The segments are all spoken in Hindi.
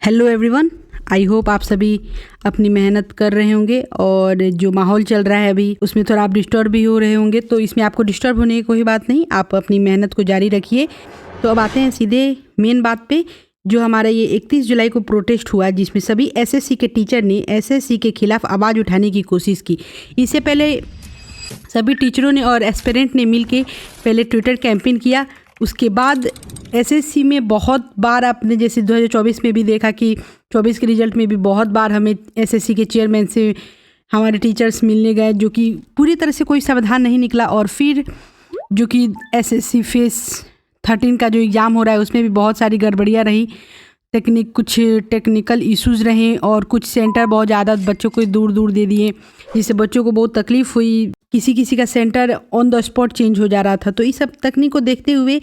हेलो एवरीवन, आई होप आप सभी अपनी मेहनत कर रहे होंगे और जो माहौल चल रहा है अभी उसमें थोड़ा आप डिस्टर्ब भी हो रहे होंगे, तो इसमें आपको डिस्टर्ब होने की कोई बात नहीं, आप अपनी मेहनत को जारी रखिए। तो अब आते हैं सीधे मेन बात पे। जो हमारा ये 31 जुलाई को प्रोटेस्ट हुआ जिसमें सभी एसएससी के टीचर ने एसएससी के खिलाफ आवाज़ उठाने की कोशिश की। इससे पहले सभी टीचरों ने और एस्पिरेंट ने मिलके पहले ट्विटर कैंपेन किया। उसके बाद एसएससी में बहुत बार आपने जैसे 2024 में भी देखा कि 24 के रिजल्ट में भी बहुत बार हमें एसएससी के चेयरमैन से हमारे टीचर्स मिलने गए, जो कि पूरी तरह से कोई समाधान नहीं निकला। और फिर जो कि एसएससी फेस 13 का जो एग्ज़ाम हो रहा है उसमें भी बहुत सारी गड़बड़ियाँ रही, कुछ टेक्निकल इश्यूज़ रहे और कुछ सेंटर बहुत ज़्यादा बच्चों को दूर दूर दे दिए, जिससे बच्चों को बहुत तकलीफ़ हुई। किसी का centre on the spot change हो जा रहा था। तो इस सब तकनीक को देखते हुए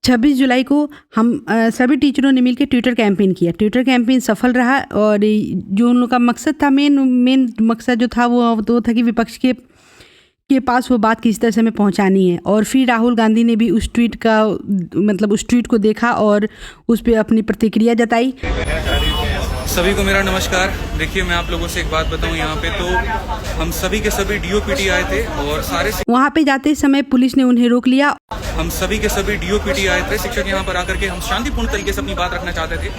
26 जुलाई को हम सभी टीचरों ने मिलकर ट्विटर कैंपेन किया। ट्विटर कैंपेन सफल रहा और जो उन लोग का मकसद था, मेन मकसद जो था वो था कि विपक्ष के पास वो बात किस तरह से हमें पहुंचानी है। और फिर राहुल गांधी ने भी उस ट्वीट को देखा और उस पर अपनी प्रतिक्रिया जताई। सभी को मेरा नमस्कार। देखिए, मैं आप लोगों से एक बात बताऊं, यहाँ पे तो हम सभी के सभी डीओपीटी आए थे और सारे वहाँ पे जाते समय पुलिस ने उन्हें रोक लिया। हम सभी के सभी डीओपीटी आए थे, शिक्षक यहाँ पर आकर के हम शांतिपूर्ण तरीके से अपनी बात रखना चाहते थे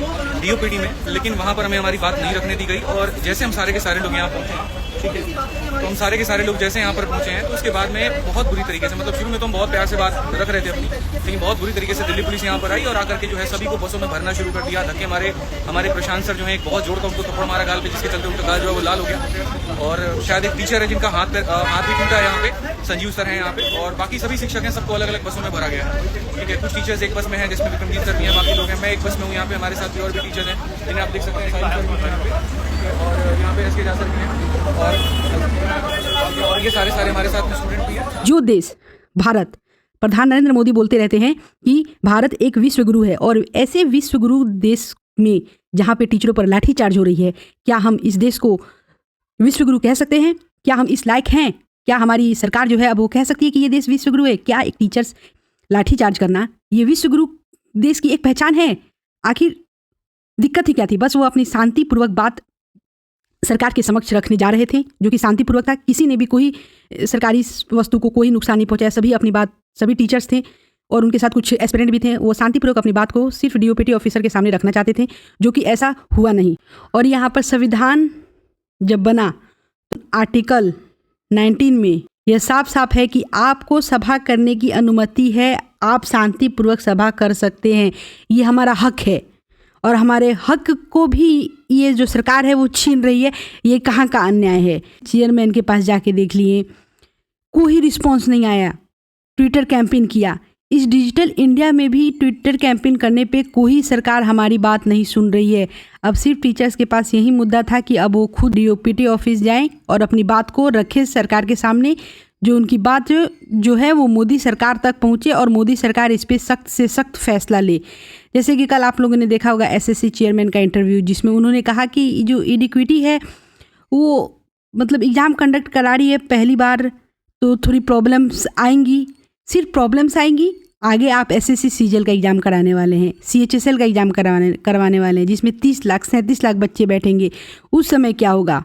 डीओपीटी में, लेकिन वहाँ पर हमें हमारी बात नहीं रखने दी गई। और जैसे हम सारे के सारे लोग यहाँ पहुँचे, ठीक है, तो हम सारे के सारे लोग जैसे यहाँ पर पहुँचे हैं, तो उसके बाद में बहुत बुरी तरीके से, मतलब शुरू में तो हम बहुत प्यार से बात रख रहे थे अपनी, लेकिन बहुत बुरी तरीके से दिल्ली पुलिस यहाँ पर आई और आकर के जो है सभी को बसों में भरना शुरू कर दिया। धक्के मारे। हमारे प्रशांत सर जो है एक बहुत जोर का उनको थप्पड़ मारा गाल पे, जिसके चलते उनका गाल जो है वो लाल हो गया। और शायद एक टीचर है जिनका हाथ भी टूटा है यहाँ पे, संजीव सर हैं यहाँ पे, और बाकी सभी शिक्षक हैं, सबको अलग अलग बसों में भरा गया है। ठीक है, कुछ टीचर्स एक बस में हैं जिसमें विक्रमजीत सर भी हैं, बाकी लोग हैं। मैं एक बस में हूँ यहाँ पे, हमारे साथ भी और भी टीचर्स हैं जिन्हें आप देख सकते हैं, साहिल सर भी हैं यहाँ पे और यहाँ पे एसके सर भी हैं और ये सारे हमारे साथ में स्टूडेंट भी हैं। जो देश भारत प्रधान नरेंद्र मोदी बोलते रहते हैं कि भारत एक विश्व गुरु है, और ऐसे विश्व गुरु देश में जहाँ पे टीचरों पर लाठीचार्ज हो रही है, क्या हम इस देश को विश्व गुरु कह सकते हैं? क्या हम इस लायक हैं? क्या हमारी सरकार जो है अब वो कह सकती है कि ये देश विश्व गुरु है? क्या एक टीचर्स लाठीचार्ज करना ये विश्व गुरु देश की एक पहचान है? आखिर दिक्कत ही क्या थी? बस वो अपनी शांतिपूर्वक बात सरकार के समक्ष रखने जा रहे थे, जो कि शांतिपूर्वक था। किसी ने भी कोई सरकारी वस्तु को कोई नुकसान नहीं पहुंचाया। सभी अपनी बात, सभी टीचर्स थे और उनके साथ कुछ एस्पिरेंट भी थे, वो शांतिपूर्वक अपनी बात को सिर्फ डीओपीटी ऑफिसर के सामने रखना चाहते थे, जो कि ऐसा हुआ नहीं। और यहाँ पर संविधान जब बना, आर्टिकल 19 में यह साफ साफ है कि आपको सभा करने की अनुमति है, आप शांतिपूर्वक सभा कर सकते हैं, ये हमारा हक है। और हमारे हक को भी ये जो सरकार है वो छीन रही है। ये कहाँ का अन्याय है? चेयरमैन के पास जाके देख लिए, कोई रिस्पॉन्स नहीं आया। ट्विटर कैंपेन किया, इस डिजिटल इंडिया में भी ट्विटर कैंपेन करने पे कोई सरकार हमारी बात नहीं सुन रही है। अब सिर्फ टीचर्स के पास यही मुद्दा था कि अब वो खुद डीओपीटी ऑफिस जाएं और अपनी बात को रखें सरकार के सामने, जो उनकी बात जो है वो मोदी सरकार तक पहुंचे और मोदी सरकार इस पर सख्त से सख्त फैसला ले। जैसे कि कल आप लोगों ने देखा होगा एसएससी चेयरमैन का इंटरव्यू, जिसमें उन्होंने कहा कि जो इडिक्विटी है वो मतलब एग्ज़ाम कंडक्ट करा रही है पहली बार, तो थोड़ी प्रॉब्लम्स आएंगी, सिर्फ प्रॉब्लम्स आएंगी। आगे आप एसएससी सीजीएल का एग्ज़ाम कराने वाले हैं, सीएचएसएल का एग्ज़ाम करवाने वाले हैं, जिसमें 37 लाख बच्चे बैठेंगे। उस समय क्या होगा?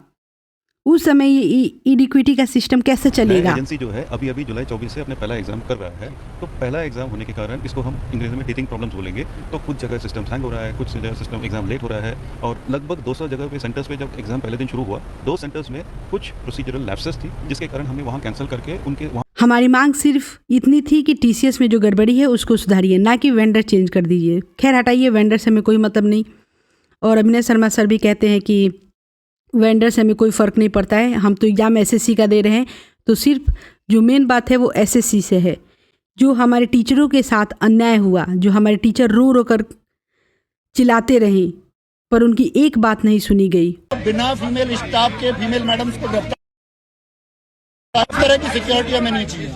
उस समय ये इडिक्विटी का सिस्टम कैसे चलेगा? एजेंसी जो है अभी जुलाई 24 से अपने पहला एग्जाम कर रहा है, तो पहला एग्जाम होने के कारण इसको हम अंग्रेजी में टीचिंग प्रॉब्लम्स बोलेंगे। तो कुछ जगह सिस्टम हैंग हो रहा है, कुछ जगह सिस्टम एग्जाम लेट हो रहा है, और लगभग 200 जगह पे सेंटर्स पे जब एग्जाम पहले दिन शुरू हुआ, 2 सेंटर्स में कुछ प्रोसीजरल लैप्सेस थी, जिसके कारण हमने वहाँ कैंसिल करके उनके वहाँ। हमारी मांग सिर्फ इतनी थी कि टीसीएस में जो गड़बड़ी है उसको सुधारिए, ना कि वेंडर चेंज कर दीजिए। खैर हटाइए, वेंडर से हमें कोई मतलब नहीं। और अभिनय शर्मा सर भी कहते हैं कि वेंडर से हमें कोई फ़र्क नहीं पड़ता है, हम तो एग्ज़ाम एसएससी का दे रहे हैं। तो सिर्फ जो मेन बात है वो एसएससी से है। जो हमारे टीचरों के साथ अन्याय हुआ, जो हमारे टीचर रो रो कर चिल्लाते रहे पर उनकी एक बात नहीं सुनी गई। बिना फीमेल स्टाफ के फीमेल मैडम्स को गिरफ्तार, इस तरह की सिक्योरिटी हमें नहीं चाहिए,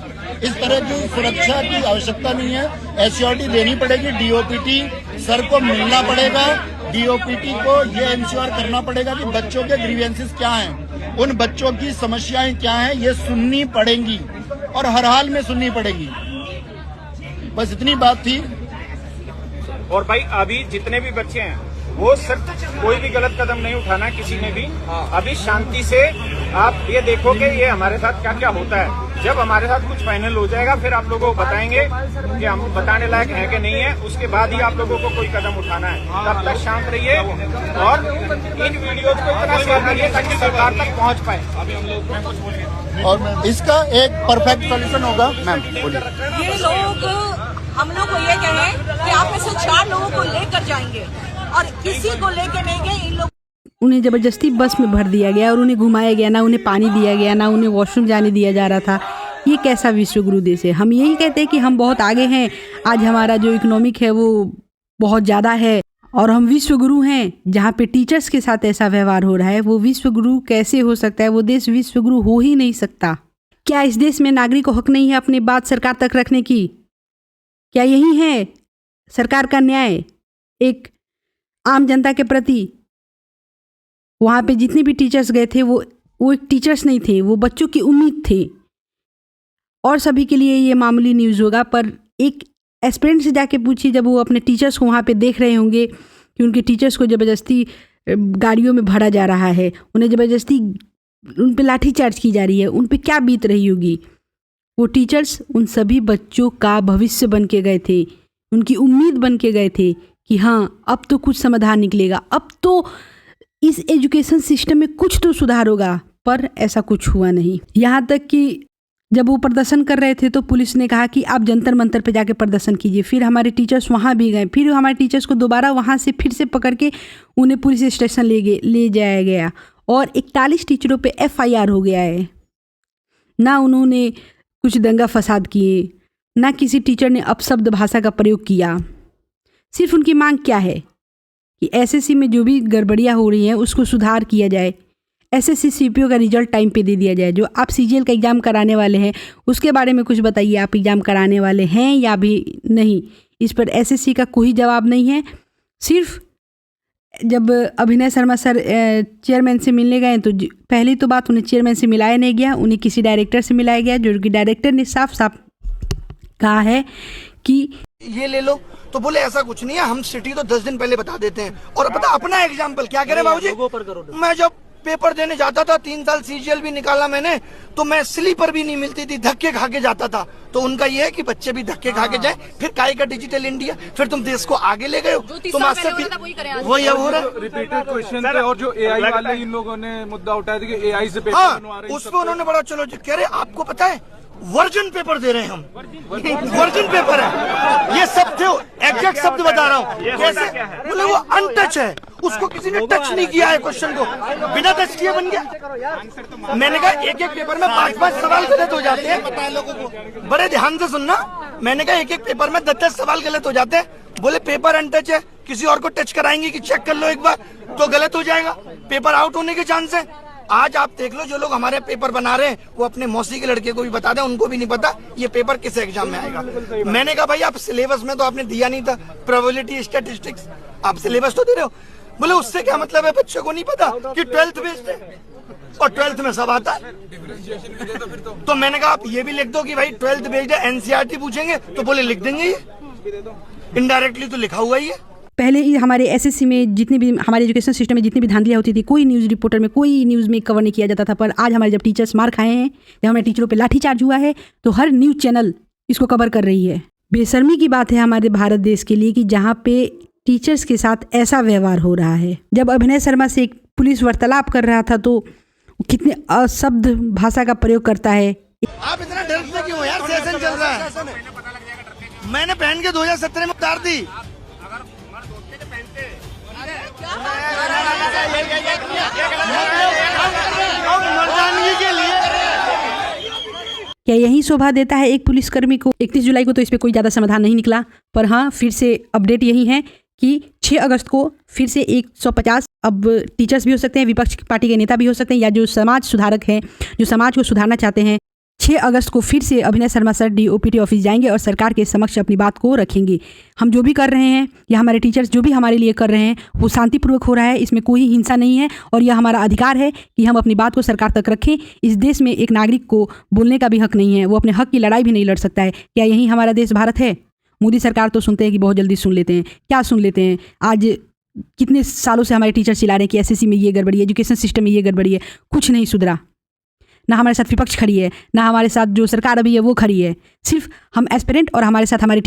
इस तरह की सुरक्षा की आवश्यकता नहीं है। एसयोरिटी देनी पड़ेगी, डीओपीटी सर को मिलना पड़ेगा, डीओपीटी को ये इंश्योर करना पड़ेगा कि बच्चों के ग्रीवेंसेस क्या हैं, उन बच्चों की समस्याएं क्या हैं, ये सुननी पड़ेंगी और हर हाल में सुननी पड़ेगी। बस इतनी बात थी। और भाई अभी जितने भी बच्चे हैं वो सिर्फ कोई भी गलत कदम नहीं उठाना किसी ने भी। अभी शांति से आप ये देखोगे ये हमारे साथ क्या क्या होता है। जब हमारे साथ कुछ फाइनल हो जाएगा फिर आप लोगों को बताएंगे कि हम बताने लायक हैं कि नहीं है, उसके बाद ही आप लोगों को कोई कदम उठाना है। तब तक शांत रहिए और इन वीडियोज को इतना शेयर करिए ताकि सरकार तक पहुंच पाए। और इसका एक परफेक्ट सोल्यूशन होगा। मैम बोलिए। ये लोग हम लोग को ये कहें कि आप में से 4 लोगों को लेकर जाएंगे और किसी को लेकर नहीं गए। इन लोग उन्हें ज़बरदस्ती बस में भर दिया गया और उन्हें घुमाया गया, ना उन्हें पानी दिया गया, ना उन्हें वॉशरूम जाने दिया जा रहा था। ये कैसा विश्वगुरु देश है? हम यही कहते हैं कि हम बहुत आगे हैं, आज हमारा जो इकोनॉमिक है वो बहुत ज़्यादा है और हम विश्वगुरु हैं। जहाँ पे टीचर्स के साथ ऐसा व्यवहार हो रहा है, वो विश्वगुरु कैसे हो सकता है? वो देश विश्वगुरु हो ही नहीं सकता। क्या इस देश में नागरिक को हक नहीं है अपनी बात सरकार तक रखने की? क्या यही है सरकार का न्याय एक आम जनता के प्रति? वहाँ पे जितने भी टीचर्स गए थे वो एक टीचर्स नहीं थे, वो बच्चों की उम्मीद थे। और सभी के लिए ये मामूली न्यूज़ होगा, पर एक एस्पिरेंट से जाके पूछिए जब वो अपने टीचर्स को वहाँ पे देख रहे होंगे कि उनके टीचर्स को ज़बरदस्ती गाड़ियों में भरा जा रहा है, उन्हें ज़बरदस्ती उन पे लाठीचार्ज की जा रही है, उन पे क्या बीत रही होगी। वो टीचर्स उन सभी बच्चों का भविष्य बन के गए थे, उनकी उम्मीद बन के गए थे कि हाँ अब तो कुछ समाधान निकलेगा, अब तो इस एजुकेशन सिस्टम में कुछ तो सुधार होगा। पर ऐसा कुछ हुआ नहीं। यहाँ तक कि जब वो प्रदर्शन कर रहे थे तो पुलिस ने कहा कि आप जंतर मंतर पे जाके प्रदर्शन कीजिए। फिर हमारे टीचर्स वहाँ भी गए, फिर हमारे टीचर्स को दोबारा वहाँ से फिर से पकड़ के उन्हें पुलिस स्टेशन ले जाया गया और 41 टीचरों पे FIR हो गया है। ना उन्होंने कुछ दंगा फसाद किए, ना किसी टीचर ने अपशब्द भाषा का प्रयोग किया। सिर्फ उनकी मांग क्या है कि SSC में जो भी गड़बड़ियाँ हो रही हैं उसको सुधार किया जाए, SSC CPO का रिजल्ट टाइम पे दे दिया जाए। जो आप CGL का एग्ज़ाम कराने वाले हैं उसके बारे में कुछ बताइए, आप एग्ज़ाम कराने वाले हैं या भी नहीं। इस पर SSC का कोई जवाब नहीं है। सिर्फ जब अभिनय शर्मा सर चेयरमैन से मिलने गए तो पहली तो बात उन्हें चेयरमैन से मिलाया नहीं गया, उन्हें किसी डायरेक्टर से मिलाया गया, जो कि डायरेक्टर ने साफ साफ कहा है कि ये ले लो। तो बोले ऐसा कुछ नहीं है, हम सिटी तो 10 दिन पहले बता देते हैं। और पता अपना एग्जाम्पल क्या करें बाबूजी, मैं जब पेपर देने जाता था 3 साल CGL भी निकाला मैंने, तो मैं स्लीपर भी नहीं मिलती थी, धक्के खा के जाता था। तो उनका ये है कि बच्चे भी धक्के खा के जाए। फिर काय का डिजिटल इंडिया, फिर तुम देश को आगे ले गए हो, तुम आज से वही अब हो रहा है। रिपीटेड क्वेश्चन थे और जो AI वाले इन लोगों ने मुद्दा उठाया था कि AI से पेपर बनवा रहे हैं, उस पर उन्होंने बड़ा चलो कह रहे आपको पता है वर्जन पेपर दे रहे हैं हम, वर्जन पेपर है ये सब थे। एग्जैक्ट शब्द बता रहा हूँ कैसे, बोले वो अनटच है, उसको किसी ने टच नहीं किया है, क्वेश्चन को बिना टच किए बन गया। मैंने कहा एक पेपर में 5-5 सवाल गलत हो जाते हैं, बड़े ध्यान से सुनना। मैंने कहा एक पेपर में 10-10 सवाल गलत हो जाते हैं। बोले पेपर अनटच है, किसी और को टच कराएंगे कि चेक कर लो एक बार तो गलत हो जाएगा, पेपर आउट होने के चांस है। आज आप देख लो जो लोग हमारे पेपर बना रहे हैं वो अपने मौसी के लड़के को भी बता दें, उनको भी नहीं पता ये पेपर किस एग्जाम में आएगा। मैंने कहा भाई आप सिलेबस में तो आपने दिया नहीं था, प्रोबेबिलिटी स्टैटिस्टिक्स आप सिलेबस तो दे रहे हो। बोले उससे क्या मतलब है, बच्चे को नहीं पता कि 12th बेस्ड है और 12th में सब आता है। तो मैंने कहा आप ये भी लिख दो कि भाई 12th बेस्ड है, NCERT पूछेंगे तो बोले लिख देंगे, ये इनडायरेक्टली तो लिखा हुआ ही है। पहले ही हमारे SSC में जितनी भी हमारे एजुकेशन सिस्टम में जितनी भी धांधलियाँ होती थी, कोई न्यूज़ रिपोर्टर में कोई न्यूज़ में कवर नहीं किया जाता था। पर आज हमारे जब टीचर्स मार खाए हैं, जब हमारे टीचरों पे लाठीचार्ज हुआ है, तो हर न्यूज़ चैनल इसको कवर कर रही है। बेशर्मी की बात है हमारे भारत देश के लिए कि जहाँ पे टीचर्स के साथ ऐसा व्यवहार हो रहा है। जब अभिनय शर्मा से एक पुलिस वार्तालाप कर रहा था तो कितने अशब्द भाषा का प्रयोग करता है। आप इतना डरते क्यों हो यार, सेशन चल रहा है। मैंने पहन के 2017 में उतार दी। मर्दानगी के लिए क्या यही शोभा देता है एक पुलिसकर्मी को? 31 जुलाई को तो इस पर कोई ज़्यादा समाधान नहीं निकला, पर हाँ फिर से अपडेट यही है कि 6 अगस्त को फिर से 150 अब टीचर्स भी हो सकते हैं, विपक्ष पार्टी के नेता भी हो सकते हैं, या जो समाज सुधारक हैं, जो समाज को सुधारना चाहते हैं, 6 अगस्त को फिर से अभिनय शर्मा सर DOPT ऑफिस जाएंगे और सरकार के समक्ष अपनी बात को रखेंगे। हम जो भी कर रहे हैं या हमारे टीचर्स जो भी हमारे लिए कर रहे हैं वो शांतिपूर्वक हो रहा है, इसमें कोई हिंसा नहीं है और यह हमारा अधिकार है कि हम अपनी बात को सरकार तक रखें। इस देश में एक नागरिक को बोलने का भी हक नहीं है, वो अपने हक की लड़ाई भी नहीं लड़ सकता है। क्या यही हमारा देश भारत है? मोदी सरकार तो सुनते हैं कि बहुत जल्दी सुन लेते हैं, क्या सुन लेते हैं। आज कितने सालों से हमारे टीचर चिल्ला रहे हैं कि एसएससी में ये गड़बड़ी है, एजुकेशन सिस्टम में ये गड़बड़ी है, कुछ नहीं सुधरा। ना हमारे साथ विपक्ष खड़ी है, ना हमारे साथ जो सरकार अभी है वो खड़ी है। सिर्फ हम एस्पिरेंट और हमारे साथ हमारे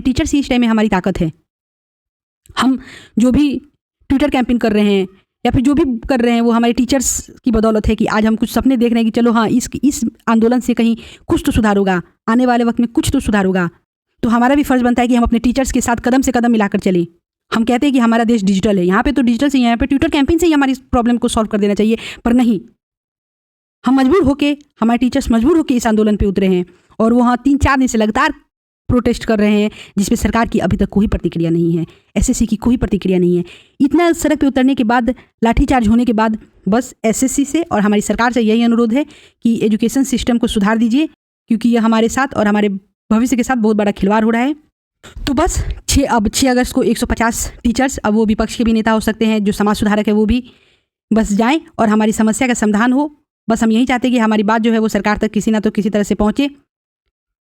टीचर्स ही इस टाइम में हमारी ताकत है। हम जो भी ट्विटर कैंपेन कर रहे हैं या फिर जो भी कर रहे हैं वो हमारे टीचर्स की बदौलत है कि आज हम कुछ सपने देख रहे हैं कि चलो हाँ इस आंदोलन से कहीं कुछ तो सुधार होगा, आने वाले वक्त में कुछ तो सुधार होगा। तो हमारा भी फर्ज बनता है कि हम अपने टीचर्स के साथ कदम से कदम मिलाकर चलें। हम कहते हैं कि हमारा देश डिजिटल है, यहाँ पे तो डिजिटल से, यहाँ पे ट्विटर कैंपेन से ही हमारी प्रॉब्लम को सॉल्व कर देना चाहिए, पर नहीं। हम मजबूर होके, हमारे टीचर्स मजबूर होके इस आंदोलन पे उतरे हैं और वो हाँ 3-4 दिन से लगातार प्रोटेस्ट कर रहे हैं, जिसपे सरकार की अभी तक कोई प्रतिक्रिया नहीं है, एसएससी की कोई प्रतिक्रिया नहीं है। इतना सड़क पे उतरने के बाद, लाठीचार्ज होने के बाद, बस एसएससी से और हमारी सरकार से यही अनुरोध है कि एजुकेशन सिस्टम को सुधार दीजिए, क्योंकि यह हमारे साथ और हमारे भविष्य के साथ बहुत बड़ा खिलवाड़ हो रहा है। तो बस 6 अगस्त को 150 टीचर्स, अब वो विपक्ष के भी नेता हो सकते हैं, जो समाज सुधारक है वो भी बस जाएं और हमारी समस्या का समाधान हो। बस हम यही चाहते हैं कि हमारी बात जो है वो सरकार तक किसी ना तो किसी तरह से पहुंचे,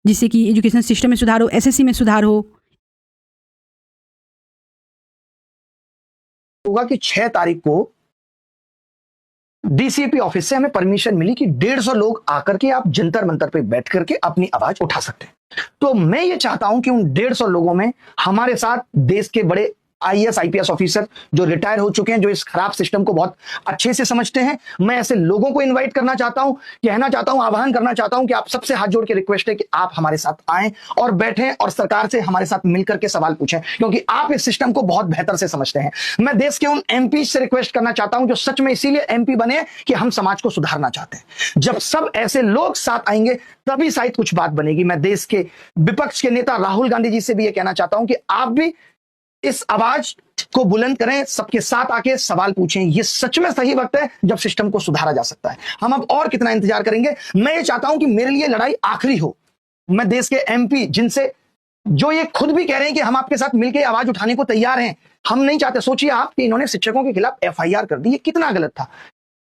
जिससे कि एजुकेशन सिस्टम में सुधार हो, एसएससी में सुधार हो। होगा कि 6 तारीख को डीसीपी ऑफिस से हमें परमिशन मिली कि 150 लोग आकर के आप जंतर मंतर पे बैठ करके अपनी आवाज उठा सकते हैं। तो मैं ये चाहता हूं कि उन 150 लोगों में हमारे साथ देश के बड़े आईएएस आईपीएस ऑफिसर जो रिटायर हो चुके हैं, जो इस खराब सिस्टम को बहुत अच्छे से समझते हैं, मैं ऐसे लोगों को इनवाइट करना चाहता हूं, कहना चाहता हूं, आह्वान करना चाहता हूं कि आप सबसे हाथ जोड़ के रिक्वेस्ट है कि आप हमारे साथ आएं और बैठें और सरकार से हमारे साथ मिलकर के सवाल पूछें, क्योंकि आप इस सिस्टम को बहुत बेहतर से समझते हैं। मैं देश के उन एमपी से रिक्वेस्ट करना चाहता हूं जो सच में इसीलिए एमपी बने कि हम समाज को सुधारना चाहते हैं। जब सब ऐसे लोग साथ आएंगे तभी शायद कुछ बात बनेगी। मैं देश के विपक्ष के नेता राहुल गांधी जी से भी यह कहना चाहता हूं कि आप भी इस आवाज को बुलंद करें, सबके साथ आके सवाल पूछें। ये सच में सही वक्त है जब सिस्टम को सुधारा जा सकता है। हम अब और कितना इंतजार करेंगे। मैं ये चाहता हूं कि मेरे लिए लड़ाई आखिरी हो। मैं देश के एमपी जिनसे, जो ये खुद भी कह रहे हैं कि हम आपके साथ मिलकर आवाज उठाने को तैयार हैं, हम नहीं चाहते। सोचिए आप कि इन्होंने शिक्षकों के खिलाफ एफआईआर कर दी, ये कितना गलत था।